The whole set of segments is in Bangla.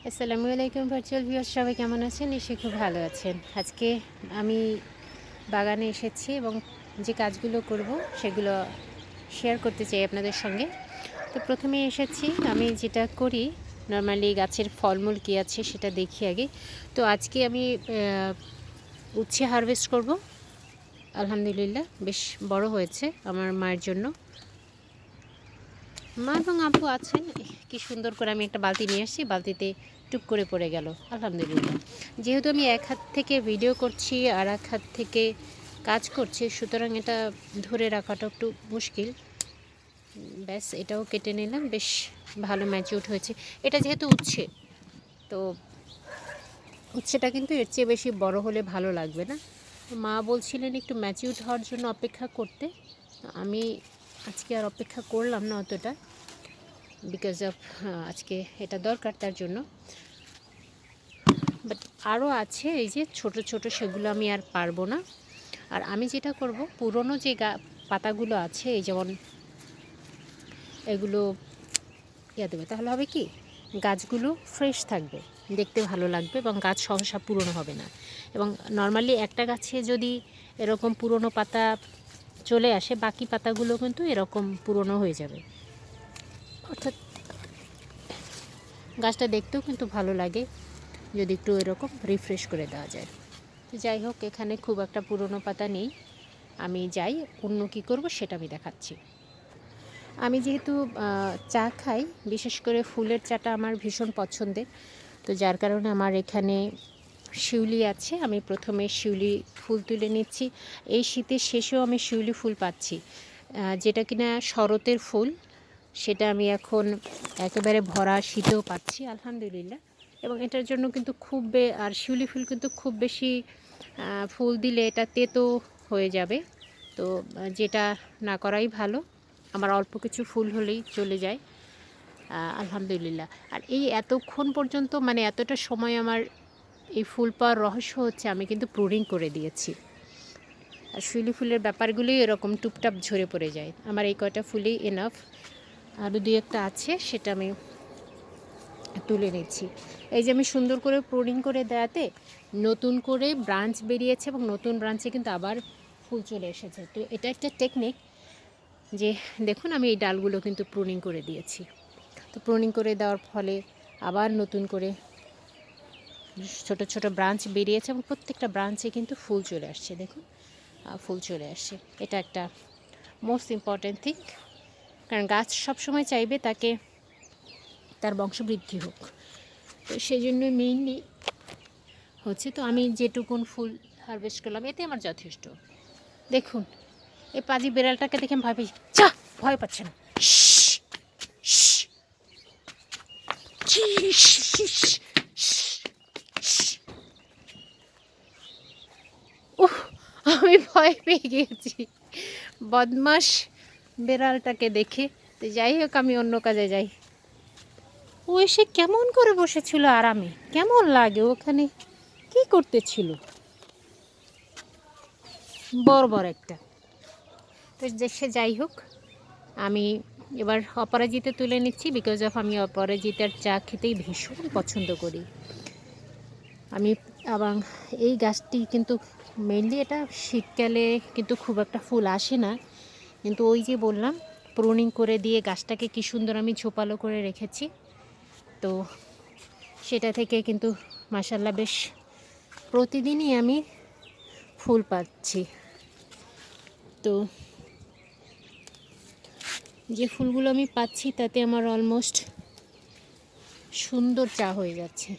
আসসালামু আলাইকুম ভার্চুয়াল ভিউয়ার্স, সবাই কেমন আছেন? নিশ্চয়ই খুব ভালো আছেন। আজকে আমি বাগানে এসেছি এবং যে কাজগুলো করব সেগুলো শেয়ার করতে চাই আপনাদের সঙ্গে। তো প্রথমেই এসেছি, আমি যেটা করি নর্মালি গাছের ফলমূল কী আছে সেটা দেখি আগে। তো আজকে আমি উচ্ছে হারভেস্ট করব। আলহামদুলিল্লাহ বেশ বড় হয়েছে আমার মায়ের জন্য। মা এবং আব্বু আছেন। কি সুন্দর করে আমি একটা বালতি নিয়ে আসছি, বালতিতে টুপ করে পড়ে গেল। আলহামদুলিল্লাহ, যেহেতু আমি এক হাত থেকে ভিডিও করছি আর এক হাত থেকে কাজ করছি, সুতরাং এটা ধরে রাখাটা একটু মুশকিল। ব্যাস, এটাও কেটে নিলাম। বেশ ভালো ম্যাচিউড হয়েছে। এটা যেহেতু উচ্ছে, তো উচ্ছেটা কিন্তু এর চেয়ে বেশি বড় হলে ভালো লাগবে না। মা বলছিলেন একটু ম্যাচিউড হওয়ার জন্য অপেক্ষা করতে। আমি আজকে আর অপেক্ষা করলাম না অতটা, বিকজ অফ আজকে এটা দরকার তার জন্য। বাট আরও আছে এই যে ছোট ছোট, সেগুলো আমি আর পারবো না। আর আমি যেটা করব, পুরনো যে পাতাগুলো আছে, এই যেমন এগুলো দেবে, তাহলে হবে কি, গাছগুলো ফ্রেশ থাকবে, দেখতে ভালো লাগবে এবং গাছ সহসা পুরনো হবে না। এবং নর্মালি একটা গাছে যদি এরকম পুরনো পাতা চলে আসে, বাকি পাতাগুলো কিন্তু এরকম পুরনো হয়ে যাবে। অর্থাৎ গাছটা দেখতেও কিন্তু ভালো লাগে যদি একটু এরকম রিফ্রেশ করে দেওয়া যায়। তো যাই হোক, এখানে খুব একটা পুরনো পাতা নেই। আমি যাই, অন্য কী করব সেটা আমি দেখাচ্ছি। আমি যেহেতু চা খাই, বিশেষ করে ফুলের চাটা আমার ভীষণ পছন্দের, তো যার কারণে আমার এখানে শিউলি আছে। আমি প্রথমে শিউলি ফুল তুলে নিচ্ছি। এই শীতের শেষেও আমি শিউলি ফুল পাচ্ছি, যেটা কিনা শরতের ফুল, সেটা আমি এখন একেবারে ভরা শীতেও পাচ্ছি আলহামদুলিল্লাহ। এবং এটার জন্য কিন্তু আর শিউলি ফুল কিন্তু খুব বেশি ফুল দিলে এটা তেতো হয়ে যাবে। তো যেটা না করাই ভালো। আমার অল্প কিছু ফুল হলেই চলে যায় আলহামদুলিল্লাহ। আর এই এতক্ষণ পর্যন্ত, মানে এতটা সময় আমার এই ফুল পাওয়ার রহস্য হচ্ছে আমি কিন্তু প্রুনিং করে দিয়েছি। আর শিউলি ফুলের ব্যাপারগুলোই এরকম টুপটাপ ঝরে পড়ে যায়। আমার এই কয়টা ফুলই এনাফ। আরও দুই একটা আছে, সেটা আমি তুলে নিচ্ছি। এই যে আমি সুন্দর করে প্রুনিং করে দেওয়াতে নতুন করে ব্রাঞ্চ বেরিয়েছে এবং নতুন ব্রাঞ্চে কিন্তু আবার ফুল চলে এসেছে। তো এটা একটা টেকনিক, যে দেখুন আমি এই ডালগুলো কিন্তু প্রুনিং করে দিয়েছি। তো প্রুনিং করে দেওয়ার ফলে আবার নতুন করে ছোট ছোট ব্রাঞ্চ বেরিয়েছে এবং প্রত্যেকটা ব্রাঞ্চে কিন্তু ফুল চলে আসছে। দেখুন ফুল চলে আসছে। এটা একটা মোস্ট ইম্পর্ট্যান্ট থিং, কারণ গাছ সবসময় চাইবে তার বংশবৃদ্ধি হোক। তো সেই জন্য মেইনলি হচ্ছে, তো আমি যেটুকুন ফুল হারভেস্ট করলাম এতে আমার যথেষ্ট। দেখুন এই পাজি বিড়ালটাকে দেখে আমি ভয় পেয়েছি। ভয় পাচ্ছে না। আমি ভয় পেয়ে গিয়েছি বদমাস বেড়ালটাকে দেখে। তো যাই হোক, আমি অন্য কাজে যাই। ও এসে কেমন করে বসেছিল আরামে, কেমন লাগে ওখানে কি করতেছিল, বড় একটা। তো সে যাই হোক, আমি এবার অপরাজিতা তুলে নিচ্ছি, বিকজ অফ আমি অপরাজিতার চা খেতেই ভীষণ পছন্দ করি আমি। এবং এই গাছটি কিন্তু মেনলি এটা শীতকালে কিন্তু খুব একটা ফুল আসে না, কিন্তু ওই যে বললাম প্রুনিং করে দিয়ে গাছটাকে কি সুন্দর আমি ঝোপালো করে রেখেছি, তো সেটা থেকে কিন্তু মাশাআল্লাহ বেশ প্রতিদিনই আমি ফুল পাচ্ছি। তো যে ফুলগুলো আমি পাচ্ছি তাতে আমার অলমোস্ট সুন্দর চা হয়ে যাচ্ছে।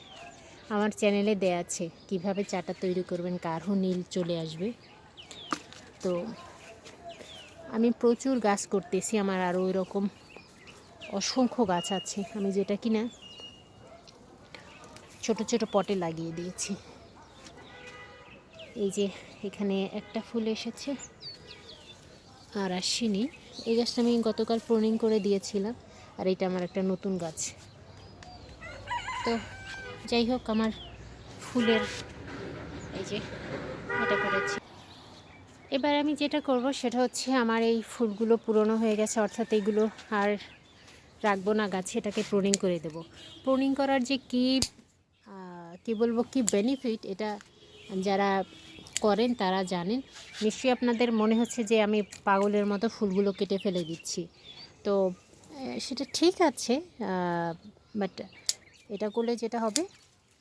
আমার চ্যানেলে দেয়া আছে কিভাবে চাটা তৈরি করবেন, গাঢ় নীল চলে আসবে। তো আমি প্রচুর গাছ করতেছি, আমার আরও এরকম অসংখ্য গাছ আছে, আমি যেটা কিনা ছোট ছোট পটে লাগিয়ে দিয়েছি। এই যে এখানে একটা ফুল এসেছে আর আসেনি। এই গাছটা আমি গতকাল প্রুনিং করে দিয়েছিলাম, আর এটা আমার একটা নতুন গাছ। তো যাই হোক, আমার ফুলের এই যে এটা করেছি। এবার আমি যেটা করব সেটা হচ্ছে, আমার এই ফুলগুলো পুরনো হয়ে গেছে, অর্থাৎ এইগুলো আর রাখবো না গাছে, এটাকে প্রুনিং করে দেব। প্রুনিং করার যে কী বলবো, কি বেনিফিট, এটা যারা করেন তারা জানেন। নিশ্চয়ই আপনাদের মনে হচ্ছে যে আমি পাগলের মতো ফুলগুলো কেটে ফেলে দিচ্ছি, তো সেটা ঠিক আছে, বাট এটা করলে যেটা হবে,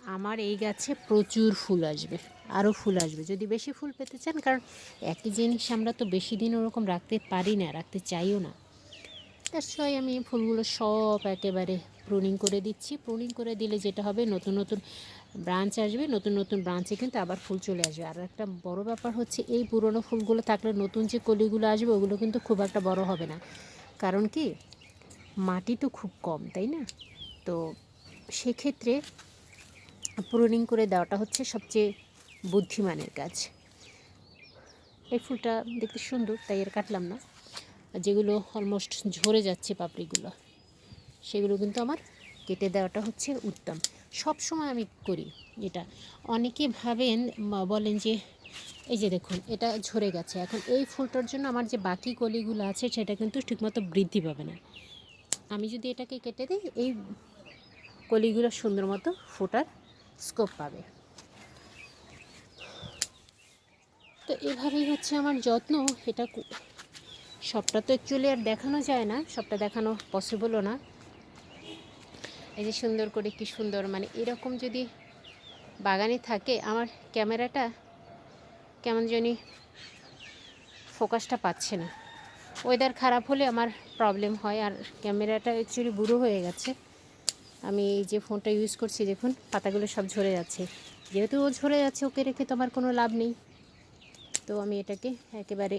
আমার এই গাছে প্রচুর ফুল আসবে, আরও ফুল আসবে যদি বেশি ফুল পেতে চান। কারণ একই জিনিস আমরা তো বেশি দিন ওরকম রাখতে পারি না, রাখতে চাইও না। তার সবাই আমি ফুলগুলো সব একেবারে প্রুনিং করে দিচ্ছি। প্রুনিং করে দিলে যেটা হবে, নতুন নতুন ব্রাঞ্চ আসবে, নতুন নতুন ব্রাঞ্চে কিন্তু আবার ফুল চলে আসবে। আর একটা বড় ব্যাপার হচ্ছে, এই পুরনো ফুলগুলো থাকলে নতুন যে কলিগুলো আসবে ওগুলো কিন্তু খুব একটা বড় হবে না। কারণ কি, মাটি তো খুব কম, তাই না? তো সেক্ষেত্রে প্রুনিং করে দেওয়াটা হচ্ছে সবচেয়ে বুদ্ধিমানের কাজ। এই ফুলটা দেখতে সুন্দর, তাই এর কাটলাম না। আর যেগুলো অলমোস্ট ঝরে যাচ্ছে পাপড়িগুলো, সেগুলো কিন্তু আমার কেটে দেওয়াটা হচ্ছে উত্তম। সব সময় আমি করি এটা। অনেকে ভাবেন, বলেন যে এই যে দেখুন এটা ঝরে গেছে, এখন এই ফুলটার জন্য আমার যে বাকি কলিগুলো আছে সেটা কিন্তু ঠিকমতো বৃদ্ধি পাবে না। আমি যদি এটাকে কেটে দিই, এই কলিগুলো সুন্দর মতো ফোটার স্কোপ পাবে। তো এভাবেই হচ্ছে আমার যত্ন। এটা সবটা তো অ্যাকচুয়ালি আর দেখানো যায় না, সবটা দেখানো পসিবলও না। এই যে সুন্দর করে, কি সুন্দর, মানে এরকম যদি বাগানে থাকে, আমার ক্যামেরাটা কেমন জানি ফোকাসটা পাচ্ছে না। ওয়েদার খারাপ হলে আমার প্রবলেম হয়, আর ক্যামেরাটা অ্যাকচুয়ালি বুড়ো হয়ে গেছে। আমি এই যে ফোনটা ইউজ করছি, দেখুন পাতাগুলো সব ঝরে যাচ্ছে। যেহেতু ও ঝরে যাচ্ছে, ওকে রেখে তো আমার কোনো লাভ নেই। তো আমি এটাকে একেবারে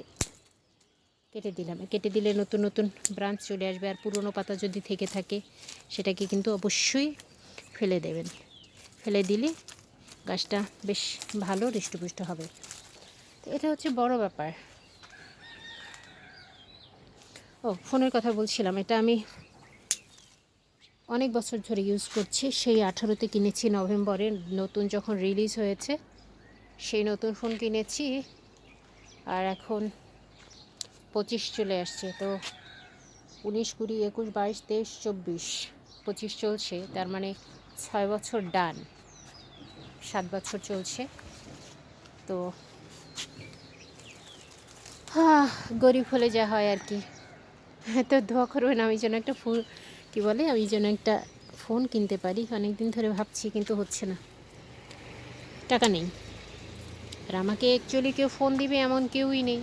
কেটে দিলাম। কেটে দিলে নতুন নতুন ব্রাঞ্চ চলে আসবে। আর পুরনো পাতা যদি থেকে থাকে সেটাকে কিন্তু অবশ্যই ফেলে দেবেন। ফেলে দিলে গাছটা বেশ ভালো হৃষ্টপুষ্ট হবে। তো এটা হচ্ছে বড় ব্যাপার। ফোনের কথা বলছিলাম, এটা আমি অনেক বছর ধরে ইউজ করছি। সেই 18তে কিনেছি, নভেম্বরে নতুন যখন রিলিজ হয়েছে সেই নতুন ফোন কিনেছি। আর এখন 25 চলে আসছে, তো 19, 20, 21, 22, 23, 24, 25 চলছে। তার মানে 6 বছর ডান, 7 বছর চলছে। তো গরিব হলে যা হয় আর কি। তো দোয়া করবেন আমি যেন একটা আমি যেন একটা ফোন কিনতে পারি। অনেক দিন ধরে ভাবছি, কিন্তু হচ্ছে না, টাকা নেই। আর আমাকে অ্যাকচুয়ালি কেউ ফোন দিবে এমন কেউই নেই।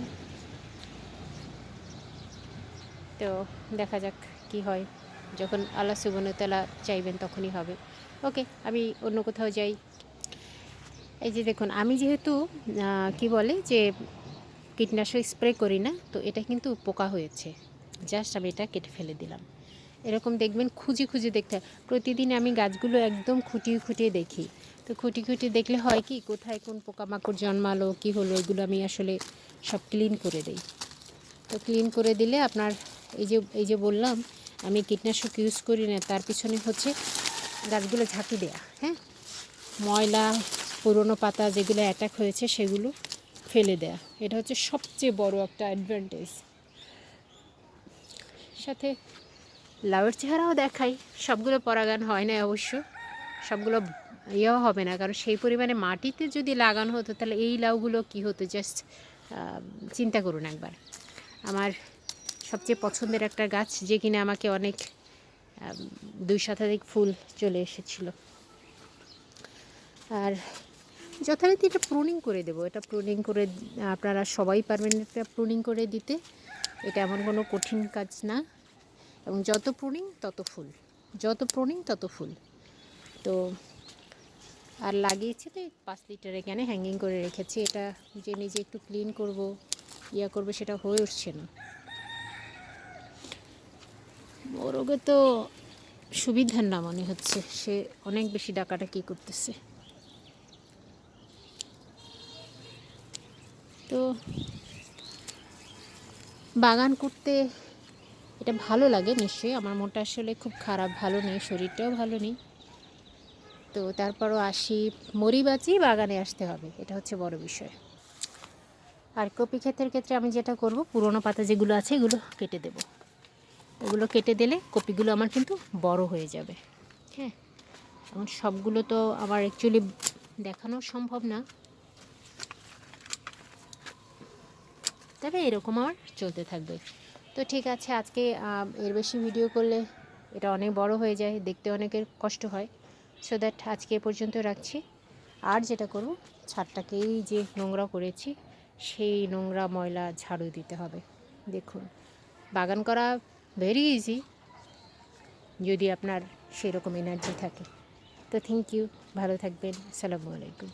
তো দেখা যাক কি হয়, যখন আল্লাহ সুবহানাহু ওয়া তাআলা চাইবেন তখনই হবে। ওকে, আমি অন্য কোথাও যাই। এই যে দেখুন, আমি যেহেতু কি বলে যে কীটনাশক স্প্রে করি না, তো এটা কিন্তু পোকা হয়েছে। জাস্ট আমি এটা কেটে ফেলে দিলাম। এরকম দেখবেন খুঁজে খুঁজে দেখতে হয়। প্রতিদিন আমি গাছগুলো একদম খুঁটিয়ে খুঁটিয়ে দেখি। তো খুঁটিয়ে দেখলে হয় কি, কোথায় কোন পোকামাকড় জন্মালো, কি হলো, এগুলো আমি আসলে সব ক্লিন করে দিই। তো ক্লিন করে দিলে আপনার এই যে বললাম আমি কীটনাশক ইউজ করি না, তার পিছনে হচ্ছে গাছগুলো ঝাঁকি দেয়া, হ্যাঁ, ময়লা পুরনো পাতা যেগুলো অ্যাটাক হয়েছে সেগুলো ফেলে দেয়া। এটা হচ্ছে সবচেয়ে বড় একটা অ্যাডভান্টেজ। সাথে লাউয়ের চেহারাও দেখাই। সবগুলো পরাগান হয় না অবশ্য, সবগুলো ইয়েও হবে না, কারণ সেই পরিমাণে মাটিতে যদি লাগানো হতো তাহলে এই লাউগুলো কি হতো, জাস্ট চিন্তা করুন একবার। আমার সবচেয়ে পছন্দের একটা গাছ, যে কিনা আমাকে অনেক 2 শতাধিক ফুল চলে এসেছিলো। আর যথারীতি এটা প্রুনিং করে দেবো। এটা প্রুনিং করে আপনারা সবাই পারবেন এটা প্রুনিং করে দিতে। এটা এমন কোনো কঠিন কাজ না, এবং যত প্রুনিং তত ফুল, যত প্রুনিং তত ফুল। তো আর লাগিয়েছি তো 5 লিটার এখানে হ্যাঙ্গিং করে রেখেছি। এটা যে নিজে একটু ক্লিন করব, করবে, সেটা হয়ে উঠছে না। ওরগে তো সুবিধার না মনে হচ্ছে, সে অনেক বেশি ডাকাডাকি করতেছে। তো বাগান করতে এটা ভালো লাগে নিশ্চয়ই। আমার মনটা আসলে খুব খারাপ, ভালো নেই, শরীরটাও ভালো নেই। তো তারপরও আসি, মরি বাঁচি, বাগানে আসতে হবে, এটা হচ্ছে বড় বিষয়। আর কপি ক্ষেতের ক্ষেত্রে আমি যেটা করব, পুরনো পাতা যেগুলো আছে এগুলো কেটে দেব। এগুলো কেটে দিলে কপিগুলো আমার কিন্তু বড় হয়ে যাবে। হ্যাঁ, এখন সবগুলো তো আমার অ্যাকচুয়ালি দেখানো সম্ভব না, তবে এরকম আমার চলতে থাকবে। তো ঠিক আছে, আজকে এর বেশি ভিডিও করলে এটা অনেক বড় হয়ে যায়, দেখতে অনেকের কষ্ট হয়। সো দ্যাট আজকে এ পর্যন্ত রাখছি। আর যেটা করব, ছাদটাকেই যে নোংরা করেছি সেই নোংরা ময়লা ঝাড়ু দিতে হবে। দেখুন, বাগান করা ভেরি ইজি যদি আপনার সেরকম এনার্জি থাকে। তো থ্যাংক ইউ, ভালো থাকবেন, আসসালামু আলাইকুম।